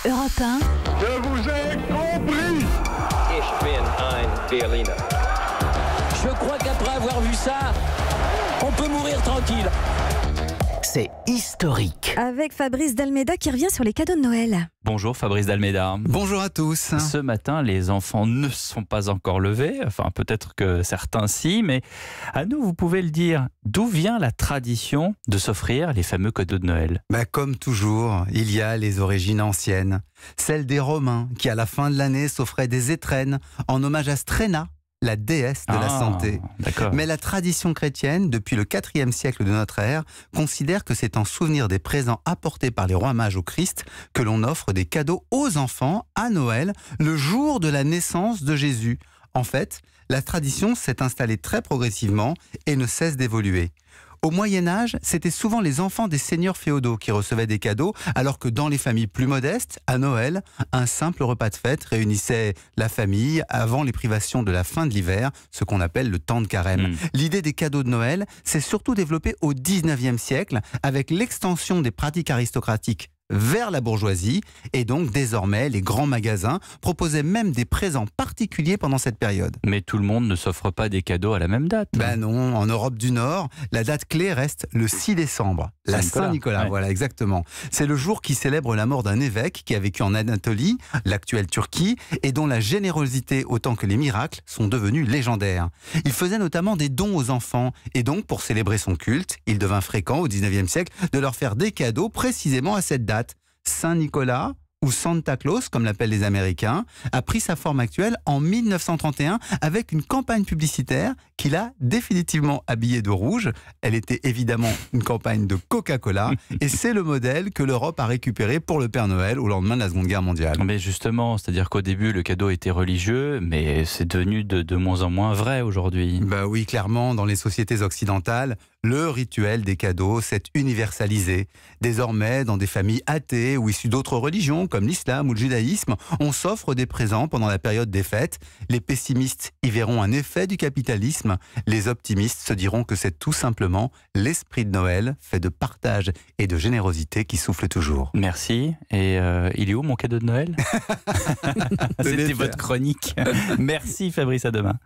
Europe 1. Je vous ai compris. Ich bin ein Berliner. Je crois qu'après avoir vu ça, on peut mourir tranquille. C'est historique. Avec Fabrice Dalméda qui revient sur les cadeaux de Noël. Bonjour Fabrice Dalméda. Bonjour à tous. Ce matin, les enfants ne sont pas encore levés. Enfin, peut-être que certains si, mais à nous, vous pouvez le dire. D'où vient la tradition de s'offrir les fameux cadeaux de Noël ? Comme toujours, il y a les origines anciennes. Celles des Romains qui, à la fin de l'année, s'offraient des étrennes en hommage à Strena, la déesse de la santé. D'accord. Mais la tradition chrétienne, depuis le IVe siècle de notre ère, considère que c'est en souvenir des présents apportés par les rois mages au Christ que l'on offre des cadeaux aux enfants à Noël, le jour de la naissance de Jésus. En fait, la tradition s'est installée très progressivement et ne cesse d'évoluer. Au Moyen-Âge, c'était souvent les enfants des seigneurs féodaux qui recevaient des cadeaux, alors que dans les familles plus modestes, à Noël, un simple repas de fête réunissait la famille avant les privations de la fin de l'hiver, ce qu'on appelle le temps de carême. L'idée des cadeaux de Noël s'est surtout développée au XIXe siècle, avec l'extension des pratiques aristocratiques vers la bourgeoisie, et donc désormais les grands magasins proposaient même des présents particuliers pendant cette période. Mais tout le monde ne s'offre pas des cadeaux à la même date. Non, en Europe du Nord, la date clé reste le 6 décembre, la Saint-Nicolas. Ouais. Voilà, exactement. C'est le jour qui célèbre la mort d'un évêque qui a vécu en Anatolie, l'actuelle Turquie, et dont la générosité autant que les miracles sont devenus légendaires. Il faisait notamment des dons aux enfants, et donc pour célébrer son culte, il devint fréquent au XIXe siècle de leur faire des cadeaux précisément à cette date. Saint-Nicolas, ou Santa Claus, comme l'appellent les Américains, a pris sa forme actuelle en 1931 avec une campagne publicitaire qui l'a définitivement habillé de rouge. Elle était évidemment une campagne de Coca-Cola et c'est le modèle que l'Europe a récupéré pour le Père Noël au lendemain de la Seconde Guerre mondiale. Mais justement, c'est-à-dire qu'au début, le cadeau était religieux, mais c'est devenu de moins en moins vrai aujourd'hui. Oui, clairement, dans les sociétés occidentales, le rituel des cadeaux s'est universalisé. Désormais, dans des familles athées ou issues d'autres religions, comme l'islam ou le judaïsme, on s'offre des présents pendant la période des fêtes. Les pessimistes y verront un effet du capitalisme. Les optimistes se diront que c'est tout simplement l'esprit de Noël, fait de partage et de générosité qui souffle toujours. Merci. Et il est où mon cadeau de Noël ? C'était votre chronique. Merci Fabrice, à demain.